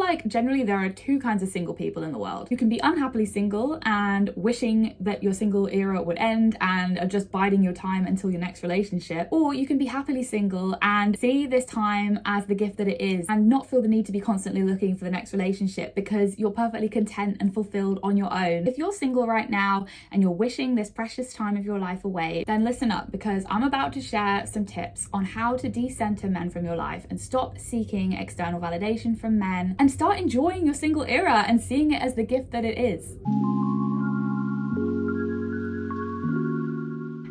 like generally there are two kinds of single people in the world. You can be unhappily single and wishing that your single era would end and are just biding your time until your next relationship, or you can be happily single and see this time as the gift that it is and not feel the need to be constantly looking for the next relationship because you're perfectly content and fulfilled on your own. If you're single right now and you're wishing this precious time of your life away, then listen up, because I'm about to share some tips on how to decenter men from your life and stop seeking external validation from men and start enjoying your single era and seeing it as the gift that it is.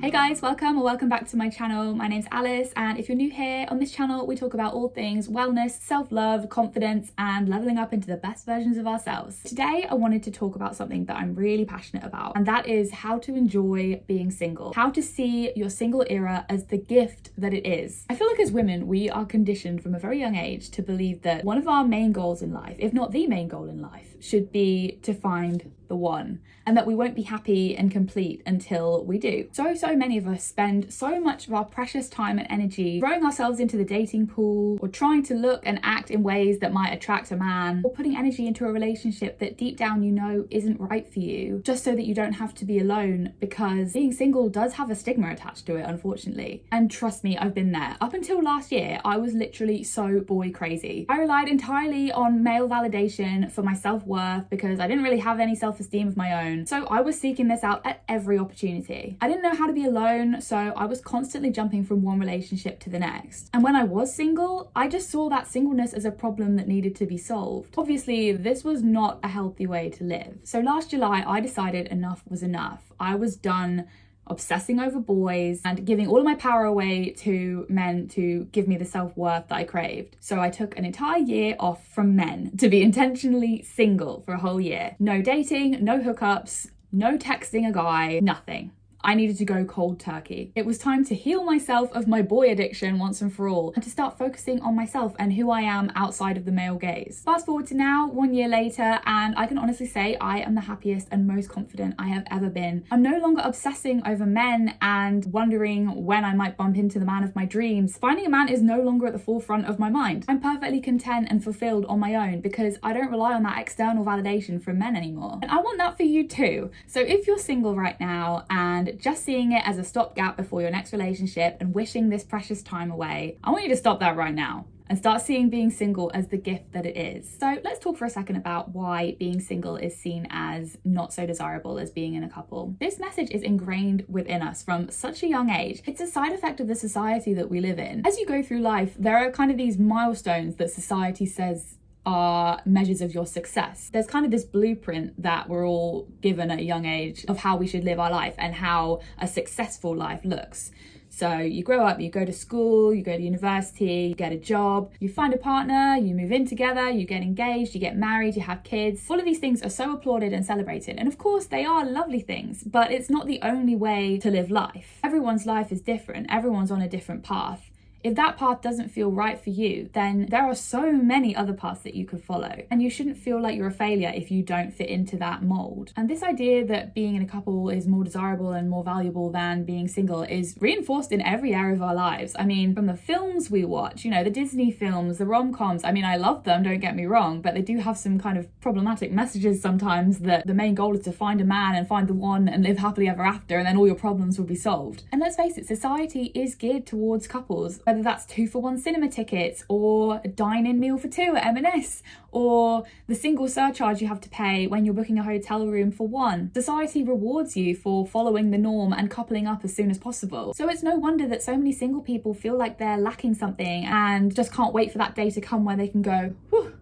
Hey guys, welcome back to my channel. My name's Alice, and if you're new here, on this channel we talk about all things wellness, self-love, confidence, and leveling up into the best versions of ourselves. Today I wanted to talk about something that I'm really passionate about, and that is how to enjoy being single. How to see your single era as the gift that it is. I feel like as women, we are conditioned from a very young age to believe that one of our main goals in life, if not the main goal in life, should be to find the one, and that we won't be happy and complete until we do. So many of us spend so much of our precious time and energy throwing ourselves into the dating pool, or trying to look and act in ways that might attract a man, or putting energy into a relationship that deep down you know isn't right for you, just so that you don't have to be alone, because being single does have a stigma attached to it, unfortunately. And trust me, I've been there. Up until last year, I was literally so boy crazy. I relied entirely on male validation for my self-worth because I didn't really have any self-esteem of my own. So I was seeking this out at every opportunity. I didn't know how to be alone, so I was constantly jumping from one relationship to the next. And when I was single, I just saw that singleness as a problem that needed to be solved. Obviously, this was not a healthy way to live. So last July, I decided enough was enough. I was done obsessing over boys and giving all of my power away to men to give me the self-worth that I craved. So I took an entire year off from men to be intentionally single for a whole year. No dating, no hookups, no texting a guy, nothing. I needed to go cold turkey. It was time to heal myself of my boy addiction once and for all, and to start focusing on myself and who I am outside of the male gaze. Fast forward to now, 1 year later, and I can honestly say I am the happiest and most confident I have ever been. I'm no longer obsessing over men and wondering when I might bump into the man of my dreams. Finding a man is no longer at the forefront of my mind. I'm perfectly content and fulfilled on my own because I don't rely on that external validation from men anymore. And I want that for you too. So if you're single right now and just seeing it as a stopgap before your next relationship and wishing this precious time away, I want you to stop that right now and start seeing being single as the gift that it is. So let's talk for a second about why being single is seen as not so desirable as being in a couple. This message is ingrained within us from such a young age. It's a side effect of the society that we live in. As you go through life, there are kind of these milestones that society says are measures of your success. There's kind of this blueprint that we're all given at a young age of how we should live our life and how a successful life looks. So you grow up, you go to school, you go to university, you get a job, you find a partner, you move in together, you get engaged, you get married, you have kids. All of these things are so applauded and celebrated. And of course, they are lovely things, but it's not the only way to live life. Everyone's life is different. Everyone's on a different path. If that path doesn't feel right for you, then there are so many other paths that you could follow. And you shouldn't feel like you're a failure if you don't fit into that mold. And this idea that being in a couple is more desirable and more valuable than being single is reinforced in every area of our lives. I mean, from the films we watch, you know, the Disney films, the rom-coms, I mean, I love them, don't get me wrong, but they do have some kind of problematic messages sometimes that the main goal is to find a man and find the one and live happily ever after, and then all your problems will be solved. And let's face it, society is geared towards couples, whether that's 2-for-1 cinema tickets or a dine-in meal for two at M&S, or the single surcharge you have to pay when you're booking a hotel room for one. Society rewards you for following the norm and coupling up as soon as possible. So it's no wonder that so many single people feel like they're lacking something and just can't wait for that day to come where they can go, whew,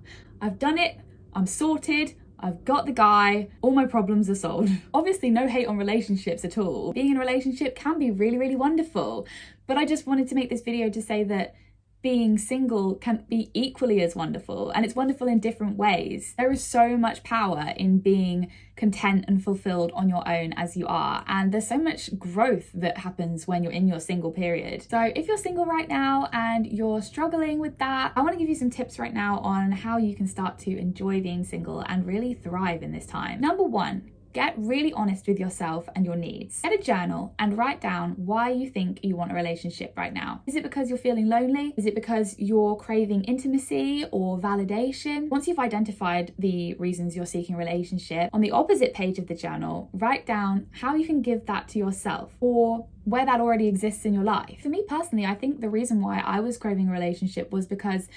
I've done it, I'm sorted, I've got the guy, all my problems are solved. Obviously, no hate on relationships at all. Being in a relationship can be really, really wonderful. But I just wanted to make this video to say that being single can be equally as wonderful, and it's wonderful in different ways. There is so much power in being content and fulfilled on your own as you are, and there's so much growth that happens when you're in your single period. So if you're single right now and you're struggling with that, I want to give you some tips right now on how you can start to enjoy being single and really thrive in this time. Number one, Get really honest with yourself and your needs. Get a journal and write down why you think you want a relationship right now. Is it because you're feeling lonely? Is it because you're craving intimacy or validation? Once you've identified the reasons you're seeking a relationship, on the opposite page of the journal, write down how you can give that to yourself or where that already exists in your life. For me personally, I think the reason why I was craving a relationship was because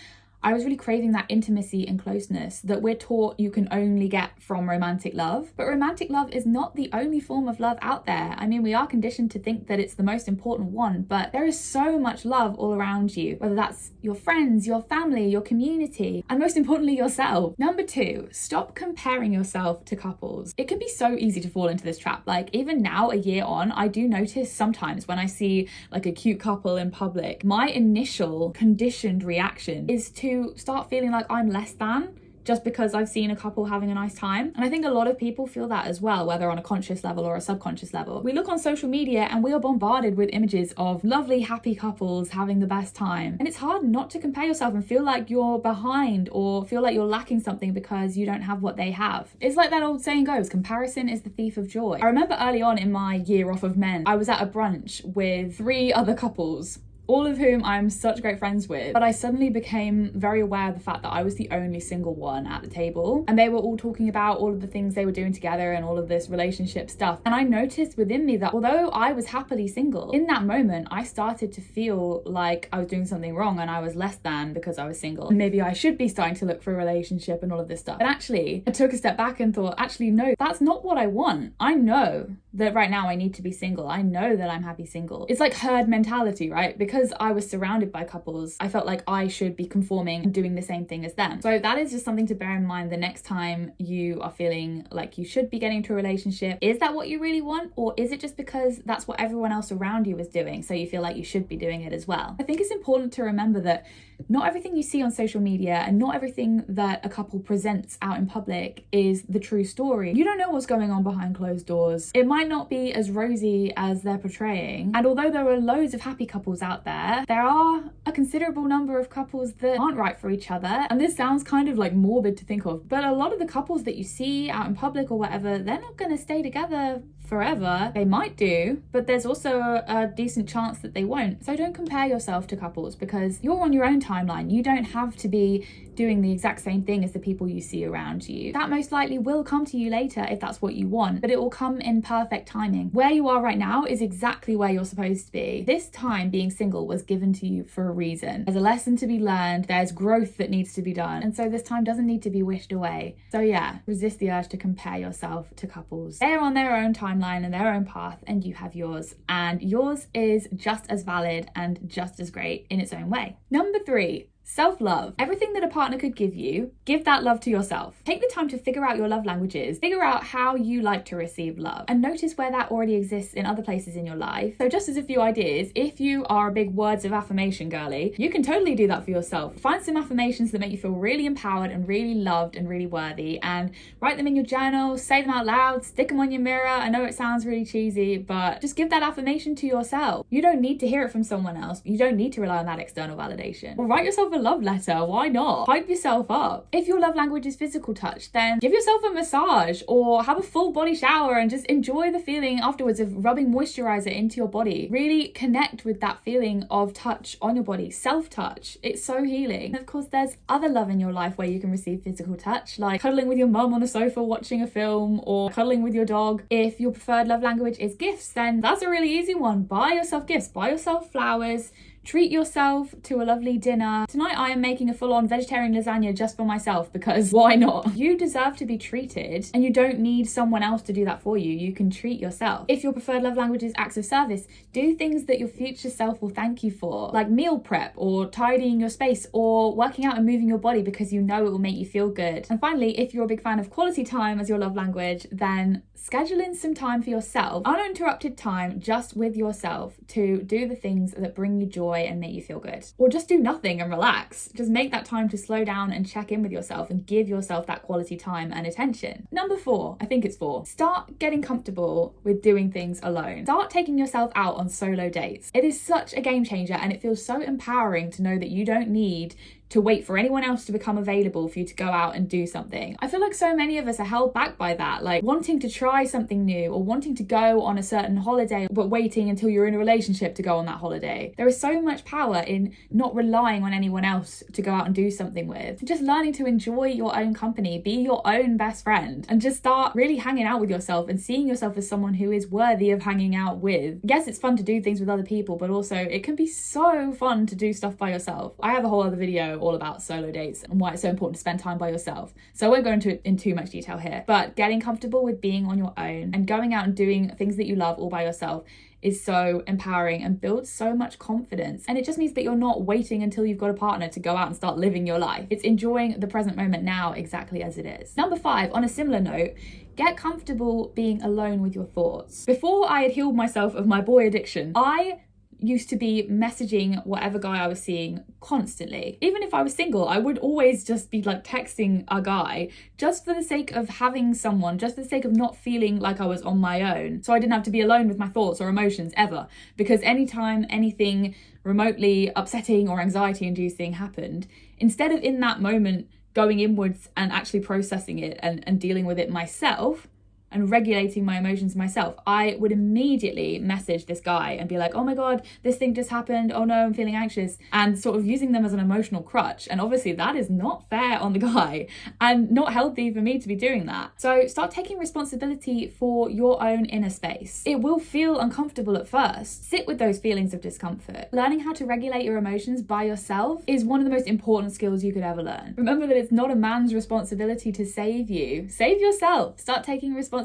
I was really craving that intimacy and closeness that we're taught you can only get from romantic love. But romantic love is not the only form of love out there. I mean, we are conditioned to think that it's the most important one, but there is so much love all around you, whether that's your friends, your family, your community, and most importantly, yourself. Number 2, stop comparing yourself to couples. It can be so easy to fall into this trap. Like even now, a year on, I do notice sometimes when I see like a cute couple in public, my initial conditioned reaction is to start feeling like I'm less than just because I've seen a couple having a nice time. And I think a lot of people feel that as well, whether on a conscious level or a subconscious level. We look on social media and we are bombarded with images of lovely, happy couples having the best time. And it's hard not to compare yourself and feel like you're behind or feel like you're lacking something because you don't have what they have. It's like that old saying goes, comparison is the thief of joy. I remember early on in my year off of men, I was at a brunch with 3 other couples, all of whom I'm such great friends with, but I suddenly became very aware of the fact that I was the only single one at the table, and they were all talking about all of the things they were doing together and all of this relationship stuff. And I noticed within me that although I was happily single, in that moment I started to feel like I was doing something wrong and I was less than because I was single. And maybe I should be starting to look for a relationship and all of this stuff. But actually, I took a step back and thought, actually, no, that's not what I want. I know that right now I need to be single. I know that I'm happy single. It's like herd mentality, right? Because I was surrounded by couples, I felt like I should be conforming and doing the same thing as them. So that is just something to bear in mind the next time you are feeling like you should be getting into a relationship. Is that what you really want? Or is it just because that's what everyone else around you is doing, so you feel like you should be doing it as well? I think it's important to remember that not everything you see on social media and not everything that a couple presents out in public is the true story. You don't know what's going on behind closed doors. It might not be as rosy as they're portraying. And although there are loads of happy couples out there are a considerable number of couples that aren't right for each other. And this sounds kind of like morbid to think of, but a lot of the couples that you see out in public or whatever, they're not going to stay together forever. They might do, but there's also a decent chance that they won't. So don't compare yourself to couples because you're on your own timeline. You don't have to be doing the exact same thing as the people you see around you. That most likely will come to you later if that's what you want, but it will come in perfect timing. Where you are right now is exactly where you're supposed to be. This time being single was given to you for a reason. There's a lesson to be learned, there's growth that needs to be done, and so this time doesn't need to be wished away. So yeah, resist the urge to compare yourself to couples. They're on their own timeline and their own path, and you have yours, and yours is just as valid and just as great in its own way. Number 3, self-love. Everything that a partner could give you, give that love to yourself. Take the time to figure out your love languages, figure out how you like to receive love, and notice where that already exists in other places in your life. So just as a few ideas, if you are a big words of affirmation girly, you can totally do that for yourself. Find some affirmations that make you feel really empowered and really loved and really worthy, and write them in your journal, say them out loud, stick them on your mirror. I know it sounds really cheesy, but just give that affirmation to yourself. You don't need to hear it from someone else. You don't need to rely on that external validation. Or write yourself a love letter. Why not? Hype yourself up. If your love language is physical touch, then give yourself a massage or have a full body shower and just enjoy the feeling afterwards of rubbing moisturizer into your body. Really connect with that feeling of touch on your body. Self-touch. It's so healing. And of course, there's other love in your life where you can receive physical touch, like cuddling with your mum on the sofa watching a film or cuddling with your dog. If your preferred love language is gifts, then that's a really easy one. Buy yourself gifts. Buy yourself flowers. Treat yourself to a lovely dinner. Tonight I am making a full-on vegetarian lasagna just for myself because why not? You deserve to be treated and you don't need someone else to do that for you. You can treat yourself. If your preferred love language is acts of service, do things that your future self will thank you for, like meal prep or tidying your space or working out and moving your body because you know it will make you feel good. And finally, if you're a big fan of quality time as your love language, then schedule in some time for yourself, uninterrupted time just with yourself to do the things that bring you joy and make you feel good. Or just do nothing and relax. Just make that time to slow down and check in with yourself and give yourself that quality time and attention. Number 4, I think it's 4. Start getting comfortable with doing things alone. Start taking yourself out on solo dates. It is such a game changer and it feels so empowering to know that you don't need to wait for anyone else to become available for you to go out and do something. I feel like so many of us are held back by that, like wanting to try something new or wanting to go on a certain holiday, but waiting until you're in a relationship to go on that holiday. There is so much power in not relying on anyone else to go out and do something with. Just learning to enjoy your own company, be your own best friend, and just start really hanging out with yourself and seeing yourself as someone who is worthy of hanging out with. Yes, it's fun to do things with other people, but also it can be so fun to do stuff by yourself. I have a whole other video all about solo dates and why it's so important to spend time by yourself. So I won't go into it in too much detail here, but getting comfortable with being on your own and going out and doing things that you love all by yourself is so empowering and builds so much confidence. And it just means that you're not waiting until you've got a partner to go out and start living your life. It's enjoying the present moment now exactly as it is. Number 5, on a similar note, get comfortable being alone with your thoughts. Before I had healed myself of my boy addiction, I used to be messaging whatever guy I was seeing constantly. Even if I was single, I would always just be like texting a guy just for the sake of having someone, just for the sake of not feeling like I was on my own. So I didn't have to be alone with my thoughts or emotions ever. Because anytime anything remotely upsetting or anxiety inducing happened, instead of in that moment going inwards and actually processing it and dealing with it myself, and regulating my emotions myself, I would immediately message this guy and be like, oh my God, this thing just happened. Oh no, I'm feeling anxious. And sort of using them as an emotional crutch. And obviously that is not fair on the guy and not healthy for me to be doing that. So start taking responsibility for your own inner space. It will feel uncomfortable at first. Sit with those feelings of discomfort. Learning how to regulate your emotions by yourself is one of the most important skills you could ever learn. Remember that it's not a man's responsibility to save you. Save yourself. Start taking responsibility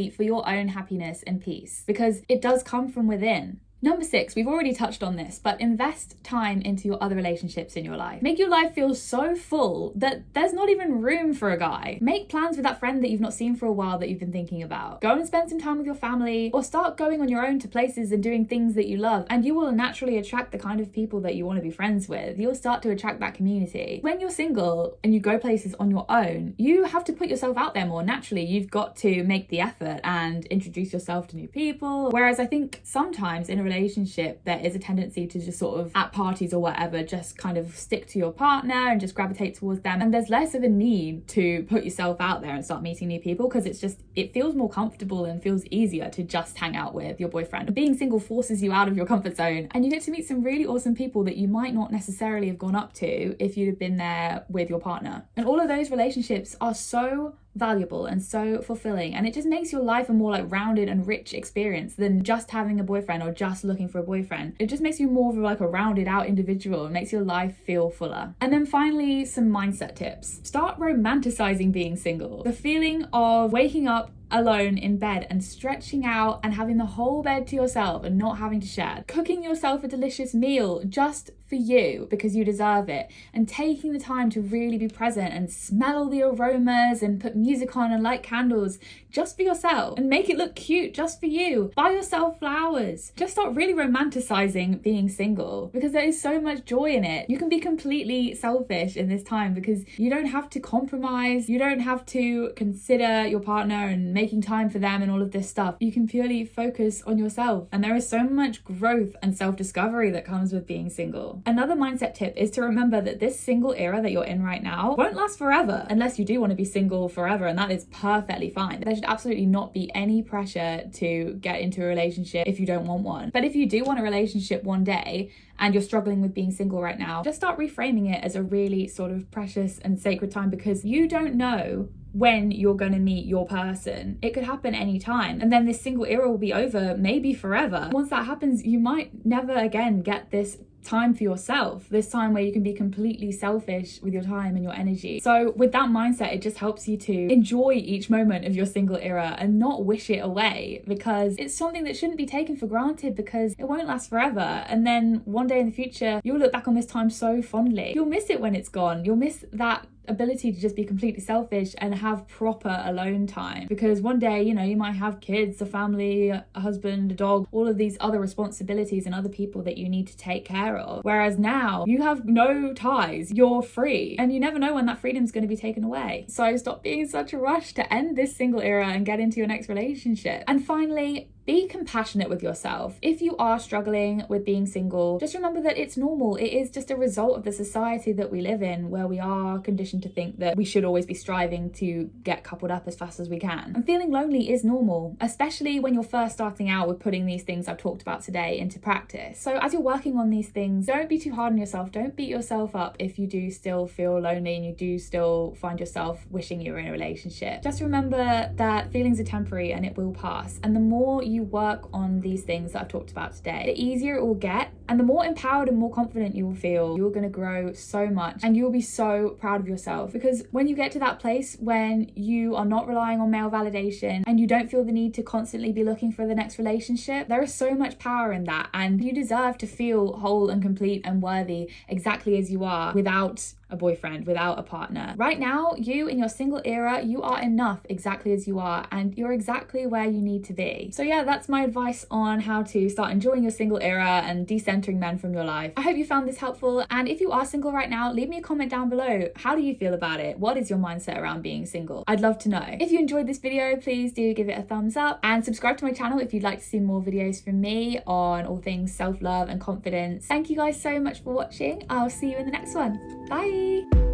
for your own happiness and peace, because it does come from within. Number 6, we've already touched on this, but invest time into your other relationships in your life. Make your life feel so full that there's not even room for a guy. Make plans with that friend that you've not seen for a while that you've been thinking about. Go and spend some time with your family, or start going on your own to places and doing things that you love, and you will naturally attract the kind of people that you want to be friends with. You'll start to attract that community. When you're single and you go places on your own, you have to put yourself out there more. Naturally, you've got to make the effort and introduce yourself to new people. Whereas I think sometimes in a relationship there is a tendency to just sort of at parties or whatever just kind of stick to your partner and just gravitate towards them, and there's less of a need to put yourself out there and start meeting new people because it feels more comfortable and feels easier to just hang out with your boyfriend. Being single forces you out of your comfort zone and you get to meet some really awesome people that you might not necessarily have gone up to if you'd have been there with your partner. And all of those relationships are so valuable and so fulfilling, and it just makes your life a more like rounded and rich experience than just having a boyfriend or just looking for a boyfriend. It just makes you more of like a rounded out individual and makes your life feel fuller. And then finally, some mindset tips. Start romanticizing being single. The feeling of waking up alone in bed and stretching out and having the whole bed to yourself and not having to share. Cooking yourself a delicious meal just for you because you deserve it, and taking the time to really be present and smell all the aromas and put music on and light candles just for yourself and make it look cute just for you. Buy yourself flowers. Just start really romanticizing being single because there is so much joy in it. You can be completely selfish in this time because you don't have to compromise. You don't have to consider your partner and making time for them and all of this stuff. You can purely focus on yourself, and there is so much growth and self-discovery that comes with being single. Another mindset tip is to remember that this single era that you're in right now won't last forever unless you do want to be single forever, and that is perfectly fine. There should absolutely not be any pressure to get into a relationship if you don't want one. But if you do want a relationship one day and you're struggling with being single right now, just start reframing it as a really sort of precious and sacred time, because you don't know when you're going to meet your person. It could happen anytime, and then this single era will be over, maybe forever. Once that happens, you might never again get this time for yourself, this time where you can be completely selfish with your time and your energy. So with that mindset, it just helps you to enjoy each moment of your single era and not wish it away, because it's something that shouldn't be taken for granted, because it won't last forever. And then one day in the future, you'll look back on this time so fondly. You'll miss it when it's gone. You'll miss that ability to just be completely selfish and have proper alone time, because one day, you know, you might have kids, a family, a husband, a dog, all of these other responsibilities and other people that you need to take care of, whereas now you have no ties, you're free, and you never know when that freedom's going to be taken away. So stop being in such a rush to end this single era and get into your next relationship. And finally, Be compassionate with yourself. If you are struggling with being single, just remember that it's normal. It is just a result of the society that we live in, where we are conditioned to think that we should always be striving to get coupled up as fast as we can. And feeling lonely is normal, especially when you're first starting out with putting these things I've talked about today into practice. So as you're working on these things, don't be too hard on yourself. Don't beat yourself up if you do still feel lonely and you do still find yourself wishing you were in a relationship. Just remember that feelings are temporary and it will pass. And the more you work on these things that I've talked about today, the easier it will get, and the more empowered and more confident you will feel. You're going to grow so much and you'll be so proud of yourself, because when you get to that place when you are not relying on male validation and you don't feel the need to constantly be looking for the next relationship, there is so much power in that, and you deserve to feel whole and complete and worthy exactly as you are, without a boyfriend, without a partner. Right now, you in your single era, you are enough exactly as you are, and you're exactly where you need to be. So yeah, that's my advice on how to start enjoying your single era and decentering men from your life. I hope you found this helpful, and if you are single right now, leave me a comment down below. How do you feel about it? What is your mindset around being single? I'd love to know. If you enjoyed this video, please do give it a thumbs up and subscribe to my channel if you'd like to see more videos from me on all things self-love and confidence. Thank you guys so much for watching. I'll see you in the next one. Bye!